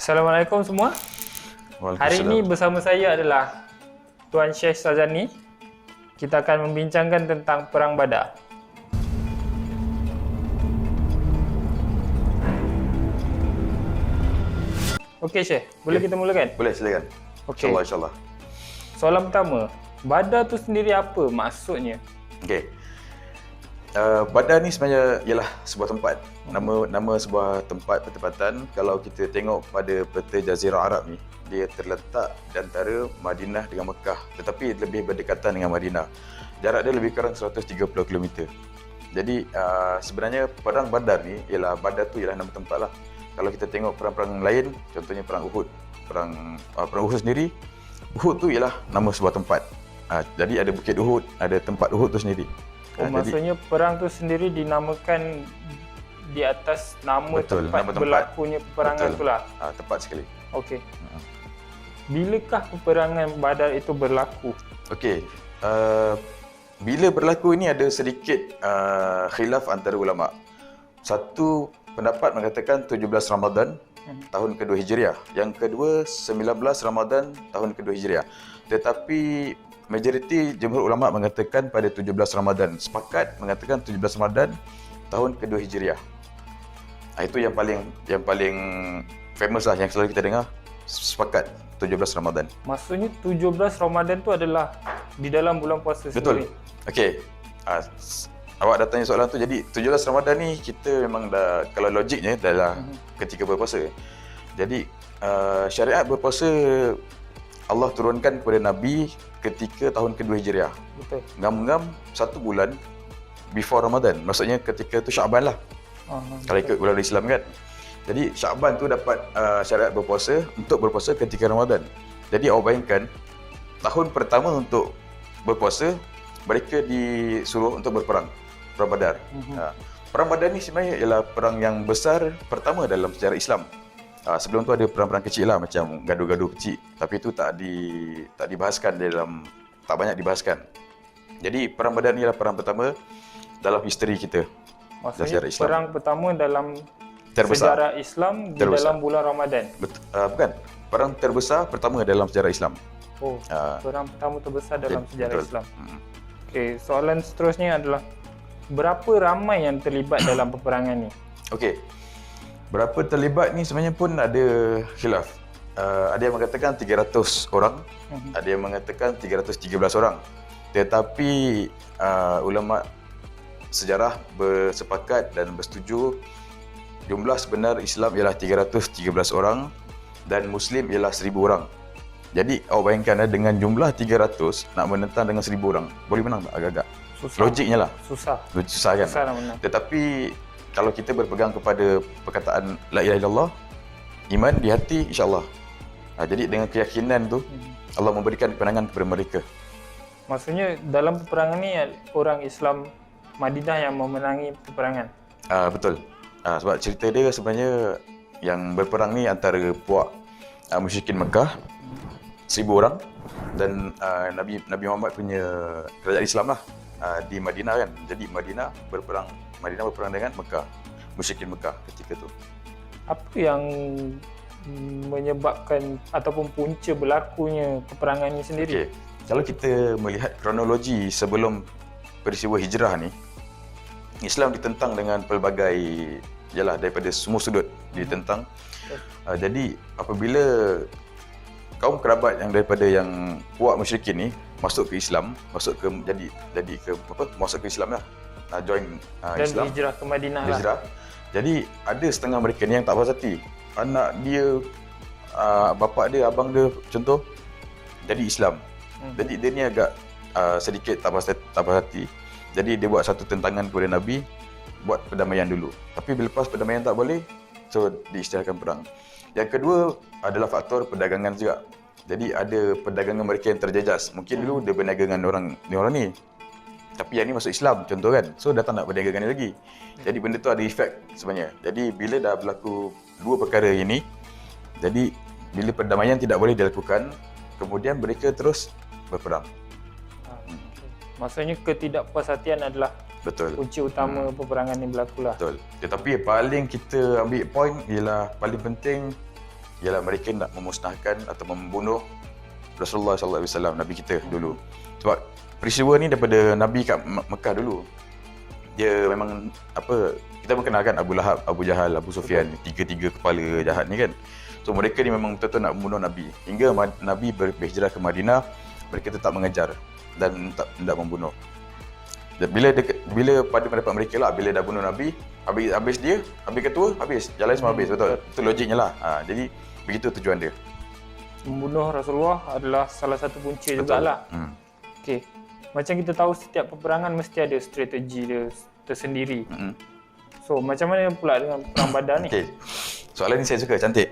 Assalamualaikum semua. Hari ini bersama saya adalah Tuan Syekh Sazani. Kita akan membincangkan tentang Perang Badar. Okey Syekh, boleh kita mulakan? Boleh, silakan. Okey. InsyaAllah. Soalan pertama, Badar tu sendiri apa maksudnya? Okey. Badar ni sebenarnya ialah sebuah tempat. Nama sebuah tempat pertempatan. Kalau kita tengok pada peta Jazirah Arab ni, dia terletak di antara Madinah dengan Mekah, tetapi lebih berdekatan dengan Madinah. Jarak dia lebih kurang 130 km. Jadi sebenarnya Perang Badar ni Badar tu ialah nama tempat lah. Kalau kita tengok perang-perang lain, contohnya Perang Uhud. Perang Uhud sendiri, Uhud tu ialah nama sebuah tempat. Jadi ada Bukit Uhud, ada tempat Uhud tu sendiri. Maksudnya perang tu sendiri dinamakan di atas nama tempat berlakunya peperangan tu lah. Tepat sekali. Okey. Bilakah peperangan Badar itu berlaku? Okey. Bila berlaku ini ada sedikit khilaf antara ulama. Satu pendapat mengatakan 17 Ramadan tahun kedua Hijriah. Yang kedua 19 Ramadan tahun kedua Hijriah. Tetapi majoriti jumhur ulama mengatakan pada 17 Ramadan. Sepakat mengatakan 17 Ramadan tahun kedua Hijriah. Itu yang paling famous lah, yang selalu kita dengar. Sepakat 17 Ramadan. Maksudnya 17 Ramadan tu adalah di dalam bulan puasa sendiri. Betul. Okey. Awak dah tanya soalan tu. Jadi 17 Ramadan ni kita memang dah, kalau logiknya adalah ketika berpuasa. Jadi syariat berpuasa Allah turunkan kepada Nabi ketika tahun kedua Hijriah. Betul. Ngam-ngam 1 bulan before Ramadan. Maksudnya ketika tu Syaban lah. Kalau ikut bulan Islam kan. Jadi Syaban tu dapat syariat berpuasa untuk berpuasa ketika Ramadan. Jadi awak bayangkan, tahun pertama untuk berpuasa, mereka disuruh untuk berperang. Perang Badar. Perang Badar ni sebenarnya ialah perang yang besar pertama dalam sejarah Islam. Sebelum tu ada perang-perang kecil lah, macam gaduh-gaduh kecil. Tapi itu tak dibahaskan tak banyak dibahaskan. Jadi perang Badar ni ialah perang pertama dalam history kita. Maksudnya perang pertama dalam terbesar. Sejarah Islam dalam bulan Ramadan. Bukan. Perang terbesar pertama dalam sejarah Islam. Perang pertama terbesar dalam sejarah betul. Islam. Okey, soalan seterusnya adalah berapa ramai yang terlibat dalam peperangan ni? Okey. Berapa terlibat ni sebenarnya pun ada khilaf. Ada yang mengatakan 300 orang, ada yang mengatakan 313 orang. Tetapi ulama sejarah bersepakat dan bersetuju jumlah sebenar Islam ialah 313 orang dan Muslim ialah 1000 orang. Jadi awak bayangkan dengan jumlah 300 nak menentang dengan 1000 orang, boleh menang tak agak-agak? Susah. Logiknya lah. Susah Kan? Susah nak menang. Tetapi kalau kita berpegang kepada perkataan La ilaha illallah, iman di hati, insya-Allah. Jadi dengan keyakinan tu Allah memberikan kemenangan kepada mereka. Maksudnya dalam peperangan ni orang Islam Madinah yang memenangi peperangan. Betul. Sebab cerita dia sebenarnya yang berperang ni antara puak musyrikin Mekah 1000 orang dan Nabi Muhammad punya kerajaan Islam lah di Madinah kan. Jadi Madinah berperang dengan Mekah, musyrikin Mekah ketika tu. Apa yang menyebabkan ataupun punca berlakunya peperangan ini sendiri? Okey. Kalau kita melihat kronologi sebelum peristiwa hijrah ni, Islam ditentang dengan pelbagai daripada semua sudut ditentang. Jadi apabila kaum kerabat yang daripada yang puak musyrikin ni masuk ke Islam, masuk ke Islam lah. Join dan Islam. Hijrah ke Madinah Hijrah. Jadi ada setengah mereka ni yang tak puas hati. Anak dia, bapa dia, abang dia contoh jadi Islam. Jadi dia ni agak sedikit tak puas hati. Jadi dia buat satu tentangan kepada Nabi, buat perdamaian dulu. Tapi lepas perdamaian tak boleh, so diisytiharkan perang. Yang kedua adalah faktor perdagangan juga. Jadi ada perdagangan mereka yang terjejas. Mungkin dulu dia berniaga dengan orang ni. Tapi yang ni masuk Islam contoh kan. So dah tak nak berniaga dengan dia lagi. Jadi benda tu ada efek sebenarnya. Jadi bila dah berlaku dua perkara ini, jadi bila perdamaian tidak boleh dilakukan, kemudian mereka terus berperang. Maksudnya ketidakpuashatian adalah kunci utama peperangan yang berlaku lah. Betul. Tetapi paling kita ambil point ialah paling penting ialah mereka nak memusnahkan atau membunuh Rasulullah sallallahu alaihi wasallam, Nabi kita dulu. Sebab peristiwa ni daripada Nabi kat Mekah dulu. Dia memang kita mengenalkan Abu Lahab, Abu Jahal, Abu Sufyan, tiga kepala jahat ni kan. So mereka ni memang betul-betul nak membunuh Nabi. Hingga Nabi berhijrah ke Madinah, mereka tetap mengejar dan tak hendak membunuh. Dan bila pada pendapat mereka lah, bila dah bunuh Nabi, habis dia, habis ketua, habis. Jalan semua habis, betul. Itu logiknya lah. Jadi begitu tujuan dia. Membunuh Rasulullah adalah salah satu punca jugalah. Okey. Macam kita tahu setiap peperangan mesti ada strategi dia tersendiri. So macam mana pula dengan perang Badar ni? Okey. Soalan ni saya suka, cantik.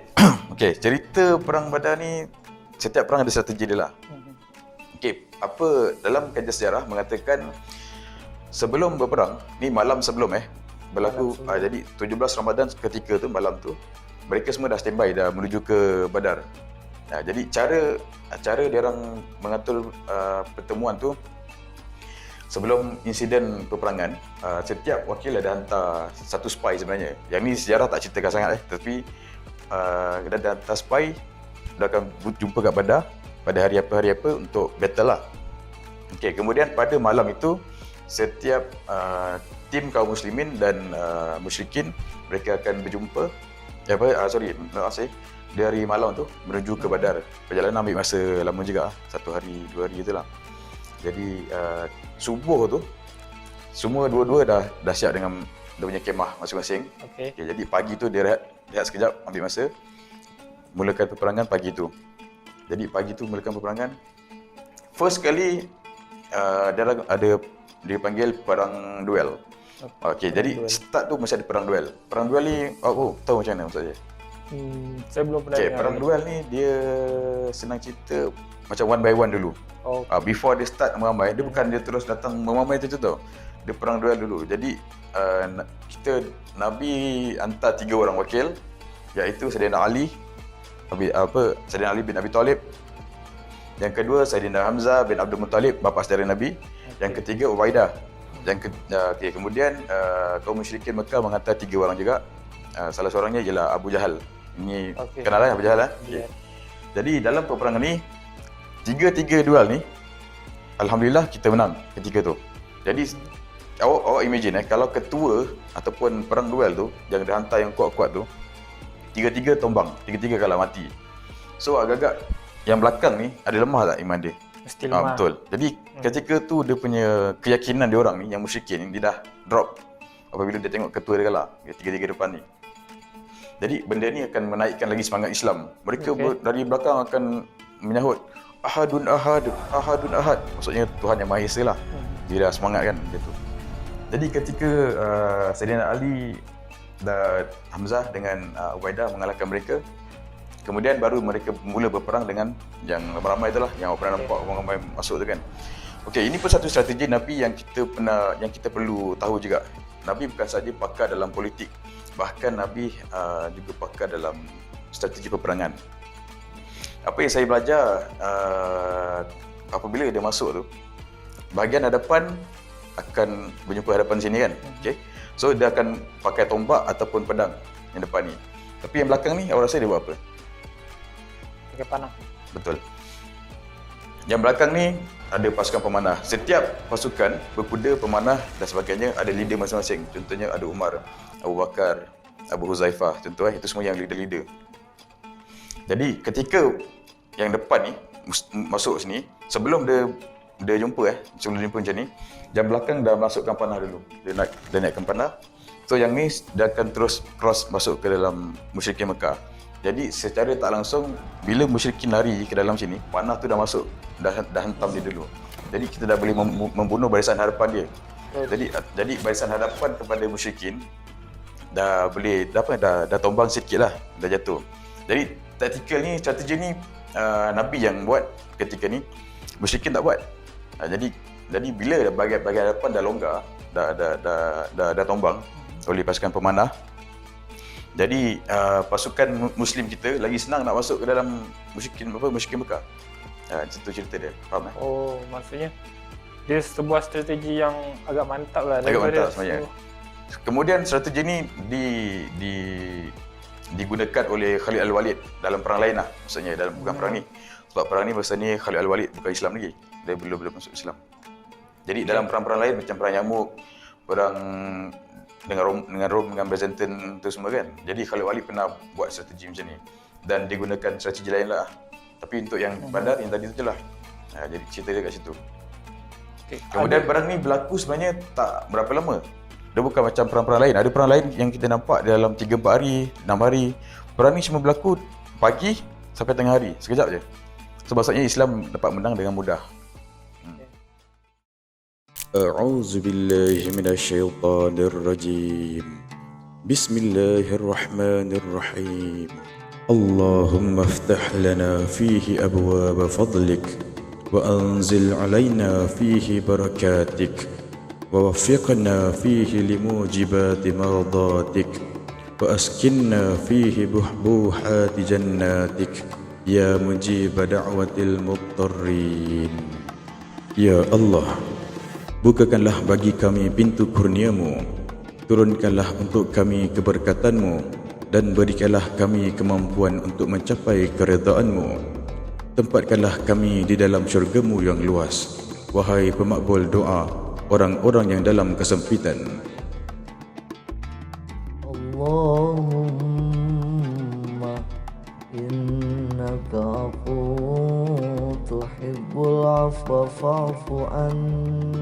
Okey, cerita perang Badar ni setiap perang ada strategi dia lah. Okey, apa dalam kajian sejarah mengatakan sebelum berperang, ni malam sebelum berlaku jadi 17 Ramadan ketika tu malam tu mereka semua dah standby dah menuju ke Badar. Jadi cara dia orang mengatur pertemuan tu sebelum insiden peperangan, setiap wakil ada hantar satu spy sebenarnya. Yang ni sejarah tak ceritakan sangat tapi dia ada hantar spy, dia akan jumpa kat Badar pada hari apa untuk battle lah. Okey, kemudian pada malam itu setiap tim kaum muslimin dan musyrikin mereka akan berjumpa dari malam tu menuju ke Badar. Perjalanan ambil masa lama juga, 1 hari 2 hari itulah. Jadi subuh tu semua dua-dua dah siap dengan dia punya kemah masing-masing. Okay, jadi pagi tu dia rehat sekejap, ambil masa mulakan peperangan pagi tu. Jadi pagi tu mulakan peperangan. First kali dia panggil perang duel. Okey, jadi start tu mesti ada perang duel. Perang duel ni tahu macam mana maksudnya? Saya belum pernah. Okey, perang duel ni dia senang cerita macam one by one dulu. Before dia start meramai, dia bukan dia terus datang meramai tu tau. Dia perang duel dulu. Jadi Nabi hantar 3 orang wakil, iaitu Sayyidina Ali bin Abi Talib. Yang kedua Sayyidina Hamzah bin Abdul Muttalib, bapa saudara Nabi. Yang ketiga Ubaidah. Kemudian kaum musyrikin Mekah menghantar 3 orang juga. Salah seorangnya ialah Abu Jahal. Ini kenal Abu Jahal Yeah. Jadi dalam peperangan ni tiga duel ni alhamdulillah kita menang ketika tu. Jadi awak imagine kalau ketua ataupun perang duel tu yang dia hantar yang kuat-kuat tu tiga tombang, tiga kalah mati. So agak-agak yang belakang ni ada lemah tak iman dia? Mesti lemah. Betul. Jadi ketika tu dia punya keyakinan dia orang ni yang musyrikin ni dia dah drop apabila dia tengok ketua dia kalah, tiga depan ni. Jadi benda ni akan menaikkan lagi semangat Islam. Mereka dari belakang akan menyahut Ahadun ahad. Maksudnya Tuhan yang Maha Esa lah. Dia dah semangat kan dia tu. Jadi ketika Sayyidina Ali dan Hamzah dengan Ubaidah mengalahkan mereka, kemudian baru mereka mula berperang dengan yang ramai itulah yang awak pernah nampak orang ramai masuk tu kan. Okey, ini pun satu strategi Nabi yang kita perlu tahu juga. Nabi bukan saja pakar dalam politik, bahkan Nabi juga pakar dalam strategi peperangan. Apa yang saya belajar apabila dia masuk tu, bahagian hadapan akan berjumpa hadapan sini kan. Okey. So dia akan pakai tombak ataupun pedang yang depan ni. Tapi yang belakang ni awak rasa dia buat apa? Pakai panah. Betul. Yang belakang ni ada pasukan pemanah. Setiap pasukan berkuda, pemanah dan sebagainya ada leader masing-masing. Contohnya ada Umar, Abu Bakar, Abu Huzaifah. Contoh itu semua yang leader-leader. Jadi ketika yang depan ni masuk sini, sebelum dia jumpa macam ni, yang belakang dah masukkan panah dulu. Dia naikkan panah. So yang ni dia akan terus cross masuk ke dalam musyrikin Mekah. Jadi secara tak langsung bila musyrikin lari ke dalam sini, panah tu dah masuk, dah hantam dia dulu. Jadi kita dah boleh membunuh barisan hadapan dia. Jadi barisan hadapan kepada musyrikin dah boleh dah tombang sikitlah, dah jatuh. Jadi strategi ni Nabi yang buat ketika ni, musyrikin tak buat. Jadi bila bahagian hadapan dah longgar, dah tombang oleh pasukan pemanah, jadi pasukan Muslim kita lagi senang nak masuk ke dalam musyrikin Mekah. Itu cerita dia, faham tak? Oh, maksudnya dia sebuah strategi yang agak mantap lah. Agak mantap sebenarnya. Kemudian strategi ni digunakan oleh Khalid Al-Walid dalam perang lain lah, maksudnya dalam bukan perang ni. Sebab perang ni masa ni Khalid Al-Walid bukan Islam lagi. Dia belum masuk Islam. Jadi dalam perang-perang lain macam perang Yamuk, perang dengan Rom dengan Byzantine tu semua kan. Jadi Khalid Al-Walid pernah buat strategi macam ni dan digunakan strategi lain lah. Tapi untuk yang Badar yang tadi tu je lah. Jadi cerita dia kat situ. Kemudian perang ni berlaku sebenarnya tak berapa lama. Dia bukan macam perang-perang lain. Ada perang lain yang kita nampak dalam 3-4 hari, 6 hari. Perang ni cuma berlaku pagi sampai tengah hari, sekejap je. Sebab maksudnya Islam dapat menang dengan mudah. A'udzu billahi minasyaitonir rajim. Bismillahirrahmanirrahim. Allahumma iftah lana fihi abwaaba fadlik wa anzil 'alaina fihi barakatik wa waffiqna fihi limujibati mardatik wa askinna fihi buhbuhati jannatik ya mujib da'watil mudtarrin. Ya Allah, bukakanlah bagi kami pintu kurniamu, turunkanlah untuk kami keberkatanmu, dan berikanlah kami kemampuan untuk mencapai keredaanmu. Tempatkanlah kami di dalam syurgamu yang luas, wahai pemakbul doa orang-orang yang dalam kesempitan. Allahumma innaka afuwwun tuhibbul afwa fa'fu anna